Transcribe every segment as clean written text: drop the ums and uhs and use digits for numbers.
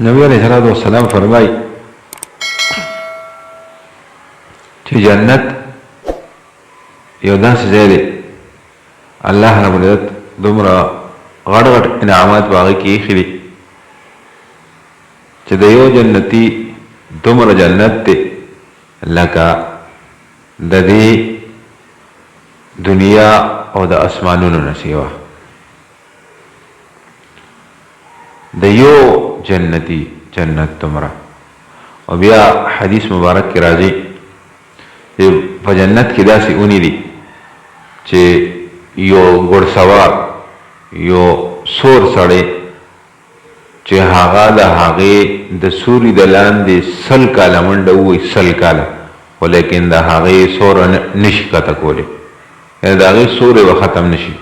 نبی علیہ الصلوۃ والسلام فرمائی چې جنت یو داسې ځای دی الله رب العزت دومره غټ غټ انعامات په هغې کې ایښي دي چې د یو جنتي دومره جنت دی لکه د دې دنیا او د اسمانونو نه سیوا د یو جنتی جنت دومره. او بیا حدیث مبارک کې راځي چې په جنت کې داسې اونې دي چې یو ګوړسوار یو سور سړی چې هغه د هغې د سوري د لاندې 100 کاله منډه ووایي 100 کاله خو لیکن د هغې سوره نشي کته کولی یعنې د هغې سوری به ختم نشي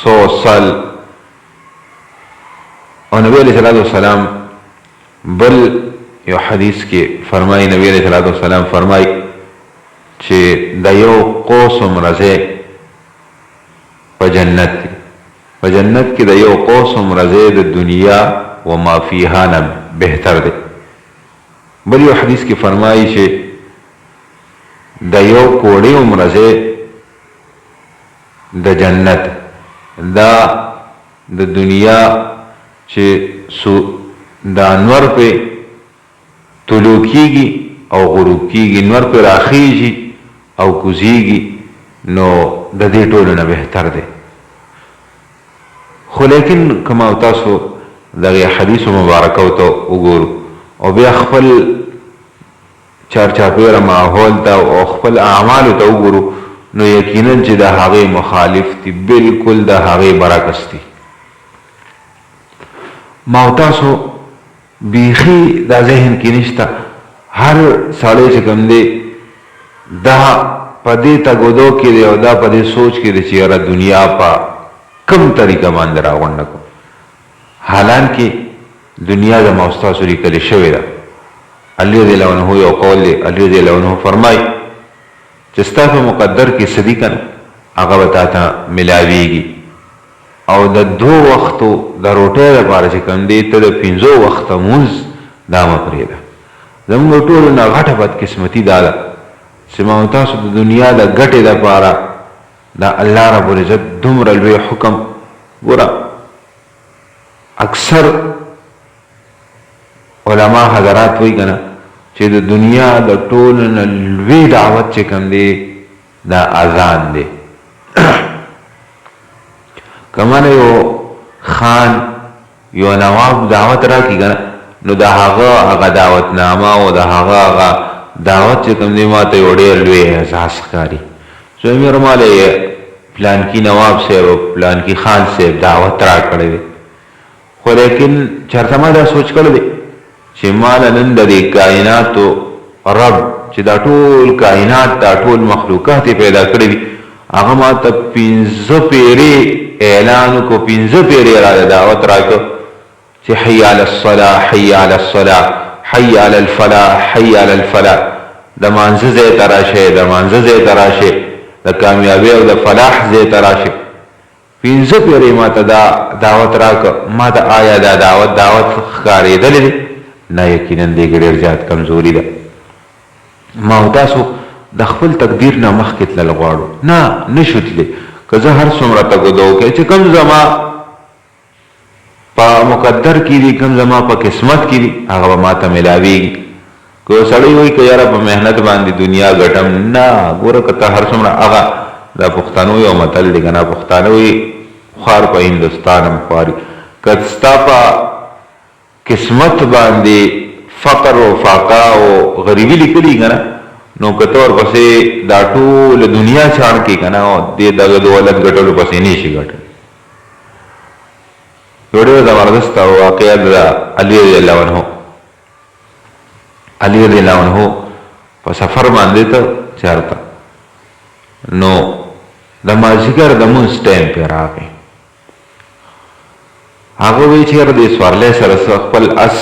100 سال. او نبی علیہ الصلوۃ والسلام بل یو حدیث کې فرمایي نبی علیہ الصلوۃ والسلام فرمایي چې د یو قوس عمره ځای په جنت کې په جنت کې د یو قوس عمره ځای د دنیا و ما فیها نه بهتر دی. بل یو حدیث کې فرمایي چې د یو کوړی عمره ځای د جنت دا د دنیا چې د انور په طلوع کیږي او غروب کیږي انور په راخیږي او کوزیږي نو د دې ټولو نه بهتر دی. خو لیکن کما تاسو دغه حدیث مبارکه ته وګورو او بیا خپل چارچاپیره ماحول ته او خپل اعمالو ته وګورو نو یقینا چې د هغې مخالف دي بالکل د هغې برعکس دي. ما او تاسو بیخي دا ذهن کې نشته هر سړی چې کوم دی دا په دې تګودو کې دی او دا په دې سوچ کې دی چې یاره دنیا په کم طریقه باندې راغونډه کړو حالانکې دنیا د ما او ستاسو لیکلې شوې ده. علی رضی الله عنه یو قول دی علی رضی الله عنه فرمایي چې ستا په مقدر کې څه دي که نه هغه به تا ته میلاویږي او د 2 وختو د روټۍ لپاره چې کوم دی ته د 5 وخته مونځ دا مه پرېږده. زموږ ټولو نه غټه بدقسمتي دا ده چې ما تاسو د دنیا د ګټې لپاره دا الله رب العزت دومره لوی حکم ګوره اکثر علما حضرات وایي که نه چې د دنیا د ټولو نه لوی دعوت چې کوم دی دا اذان دی. کمانه یو خان یو نواب دعوت را کی کنه نو د هغه دعوت نامه او د هغه دعوت چې کوم دی ما ته یو ډېر لوی احساس ښکاري چې مې رماله پلان کی نواب صاحب پلان کی خان صاحب دعوت را کړی دی خو لیکن چېرته ما دا سوچ کړی دی چې ما نن د دې کائناتو رب چې دا ټول کائنات دا ټول مخلوقات پیدا کړي دي هغه ما ته 15 پیرې اعلان کو 15 پیرې را دعوت راکړه چې حي علی الصلاة حي علی الصلاة حي علی الفلاح حي علی الفلاح د مانځه ځای ته راشئ د مانځه ځای ته راشئ د کامیابۍ او د فلاح ځای ته راشئ. 15 پیرې ما ته دا دعوت راکړه ما ته آیا دا دعوت ښکارېدلی دی نه یقینا دې کې ډېر زیات کمزوري ده. ما او تاسو د خپل تقدیر نه مخکې تلل غواړو نه نشو تللی که زه هر څومره تګودو وکړې چې کوم زما په مقدر کې دي کوم زما په قسمت کې دي هغه به ما ته میلاویږي. که یو سړی وایي که یاره په محنت باندې دنیا ګټم نه ګوره که ته هر څومره هغه د پښتنو یو متل دی که نه پښتانه وایي خوار په هندوستان هم خواري که ستا په قسمت باندې فقر و فاقه او غریبي لیکلي که نه نو که ته ورپسې دا ټوله دنیا چاڼ کړې که نه دې دغه دولت ګټلو پسې نه شي ګټلی. یو ډېره زبردسته واقعه د علي رضی الله عنه علي رضی الله عنه په سفر باندې ته چېرته نو د مازدیګر د مونځ ټایم پې راغی هغه وایي چې یاره دې سوارلی سره خپل اس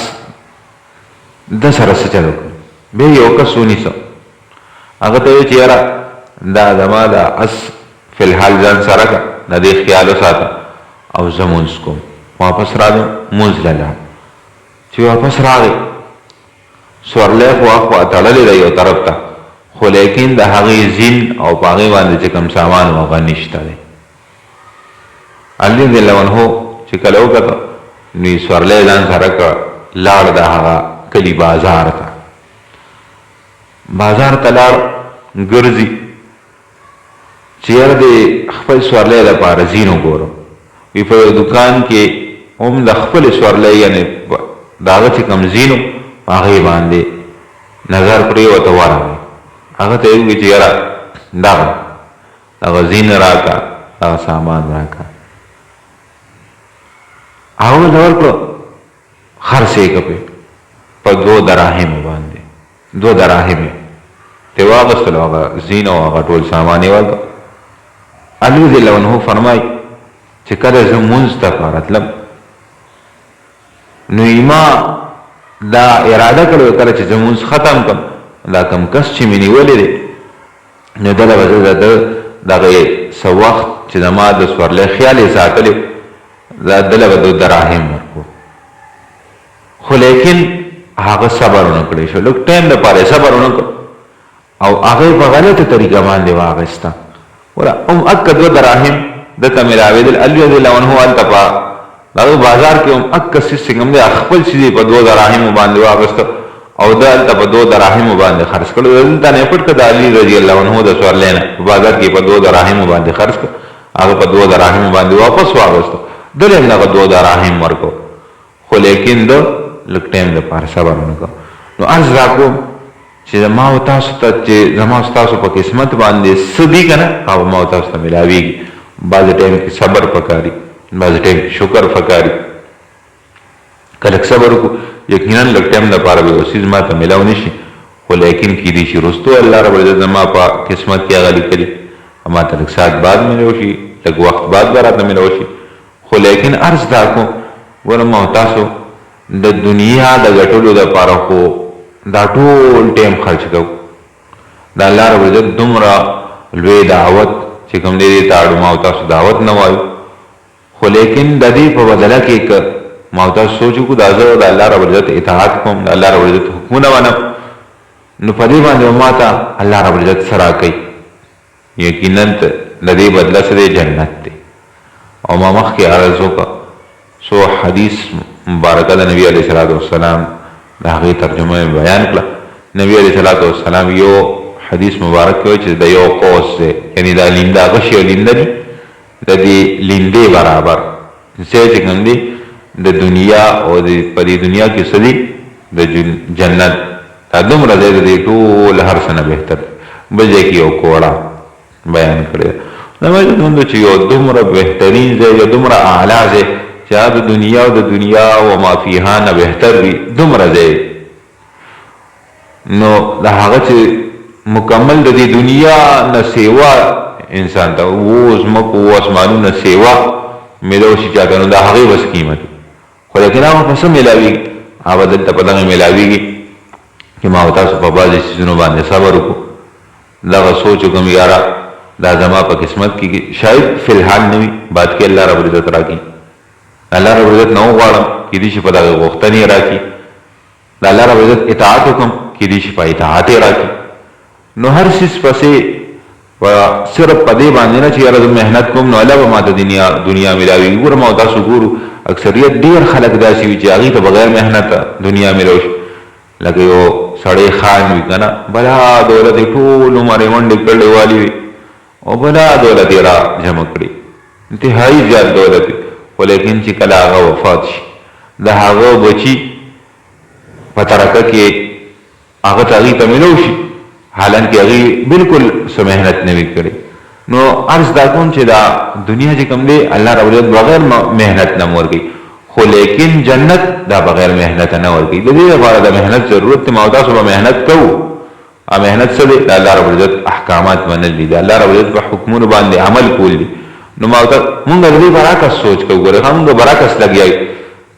ده سره څه چل وکړو بیا یو کس ونیسه هغه ته وایي چې یاره دا زما د اس فی الحال ځان سره که د دې خیال وساته او زه مونځ کوم واپس راغلم مونځ له لاړم چې واپس راغی سورلی خو اخوا تړلی دی یو طرف ته خو لیکن د هغې زین او په هغې باندې چې کوم سامان و هغه نشته دی. علي رضی الله عنه چې کله وکته نو یې سورلی ځان سره کړ لاړ د هغه کلي بازار ته لاړ ګرځي چې یاره د خپل سورلی لپاره زین وګورم وی په یو دکان کې هم د خپل سورلی یعنې د هغه چې کوم زین و هغې باندې نظر پرېوته ورغی هغه ته یې وویل چې یاره دغه زین راکړه دغه سامان راکړه هغه ورته ورکړو خرڅ یې کړه په 2 دراهمو باندې 2 دراهم یې ترې واخیستلو هغه زین او هغه ټول سامان یې ورکړه. علي رضی الله عنه فرمایي چې کله زه مونځ ته راتلم نو ما دا اراده کړې کله چې زه مونځ ختم کړم دا کوم کس چې مې نیولی دی نو دله به زه د دغې څه وخت چې زما د سورلی خیال یې ساتلی دله به 2 دراهم ورکړو خو لیکن هغه صبر ونه کړی شو لږ ټایم دپاره یې صبر ونه کړ او هغې په غلطه طریقه باندې واخیسته وره هم اکه 2 دراهم دته میلاوېدل. علي رضی الله عنه هلته په دغه بازار کې هم اکه څیز چې کوم دی خپل څیز یې په 2 دراهمو باندې واخیسته او ده هلته په 2 دراهمو باندې خرڅ کړو دلته نه یې پټ کړه د علي رضی الله عنه د سورلی نه په بازار کې په 2 دراهمو باندې خرڅ کړه هغه په 2 دراهمو باندې واپس واخیسته دل یې هم دغه 2 دراهم ورکړو خو لیکن ده لږ ټایم دپاره صبر ونه کړو. نو عرض را کوم چې زما او تاسو ته چې زما او ستاسو په قسمت باندې څه دي که نه هغه ما او تاسو ته میلاویږي. بعضې ټایم کې صبر پکاري بعضې ټایم کې شکر پکاري که لږ صبر وکړو یقینا لږ ټایم دپاره به یو څیز ما ته میلاو نه شي خو لیکن کیدای شي وروستو الله رب العزت زما په قسمت کې هغه لیکلي ما ته لږ ساعت بعد میلاو شي لږ وخت بعد به راته میلاو شي خو لیکن عرض دا کوم ګوره ما او تاسو د دنیا د ګټلو دپاره خو دا ټول ټایم خرچ کوو د الله رب العزت دومره لوی دعوت چې کوم دی دې ته اړو ما او تاسو دعوت نه وایو خو لیکن د دې په بدله کې که ما او تاسو سوچ وکړو دا زه د الله رب العزت اطاعت کوم د الله رب العزت حکمونه منم نو په دې باندې ما ته الله رب العزت څه راکوي یقینا د دې بدله څه دی جنت دی. او ما مخکې عرض وکړه څو حدیث مبارکه د نبي علیه صلات وسلام د هغې ترجمه بیان کړه. نبي علیه صلات وسلام یو حدیث مبارک کوي چې د یو قوس دی یعنې دا لینده غشي او لینده دي د دې لیندې برابر ځای چې کوم دی د دنیا او په دې دنیا کې څه دي د جنت دا دومره دی د دې ټول هر څه نه بهتر بل ځای کې یو کوړه بیان کړی دا مجد چې یو دومره بهترین ځای یو دومره اعلی ځای چې د دنیا او د دنیا و ما فیها نه بهتر وي دومره ځای نو د هغه چې مکمل د دې دنیا نه سیوا انسان ته و ځمکو و اسمانونه سیوا میلاو شي چاته نو د هغې بس قیمت خو لیکن هغه په څه میلاویږي هغه دلته په دغه میلاویږي چې ما او تاسو په بعضې څیزونو باندې صبر وکړو دغه سوچ وکړم یاره دا زما په قسمت کې شاید فی الحال نه وي بعد کې الله رب العزت راکړي الله رب العزت نه وغواړم کیدای شي په دغه غوښتنې راکړي د الله رب العزت اطاعت وکړم کیدای شي په اطاعت یې راکړي نو هر څیز پسې صرف په دې باندې نه چې یاره زه محنت کوم نو الله به ما ته دنیا میلاوي ګوره ما او تاسو ګورو اکثریت ډېر خلک داسې وي چې هغې ته بغیر محنته دنیا میلاو شي لکه یو سړی خان وي که نه بلا دولت یې ټول عمر یې منډې کړې والي وي او بلا دولت یې را جمع کړي انتهایي زیات دولت وي خو لیکن چې کله هغه وفات شي د هغه بچي په ترکه کې هغه ته هغې ته میلاو شي حالانکې هغې بلکل څه محنت نه وي کړی نو عرض دا کوم چې دا دنیا چې کوم دی الله رب العزت بغیر محنت نه ورکوي خو لیکن جنت دا بغیر محنت نه ورکوي د دې لپاره د محنت ضرورت دی ما او تاسو به محنت کوو محنت څه دی د الله رب العزت احکامات منل دي د الله رب العزت په حکمونو باندې عمل کول دي نو ما او تاسو مونږ د دې برعکس سوچ کوو ګوره مونږ برعکس لګیا یو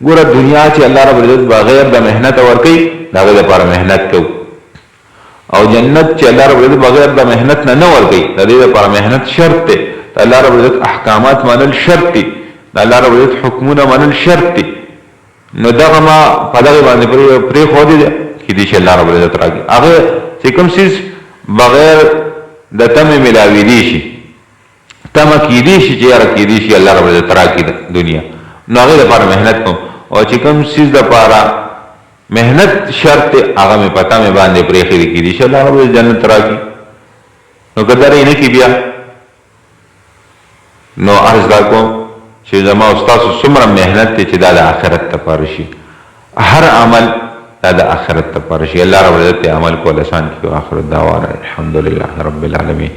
ګوره دنیا چې الله رب العزت بغیر د محنت ورکوي د هغې لپاره محنت کوو او جنت چې الله رب العزت بغیر د محنت نه ورکوي د دې لپاره محنت شرط دی د الله رب العزت احکامات منل شرط دي د الله رب العزت حکمونه منل شرط دي نو دغه ما په دغه باندې پرې خو دې کې دې چې الله رب العزت راکړي هغه چې کوم سیز بغیر د تمه ملاوي دي شي تمه کې دي شي چې یاره کې دي شي الله رب العزت راکړي دنیا نو هغه لپاره مهنت کوم او چې کوم سیز لپاره مهنت شرط هغه مې پتا مې باندې پرې خېری کې دي چې الله رب العزت جنت راکړي نو کدارې نه کې بیا نو عرض دا کوم چې زما استاد څومره مهنت ته چې دا د آخرت لپاره شي هر عمل دا د آخرت لپاره شي الله رب العزت عمل کول آسان کړي. اخر دعوانا الحمدلله رب العالمین.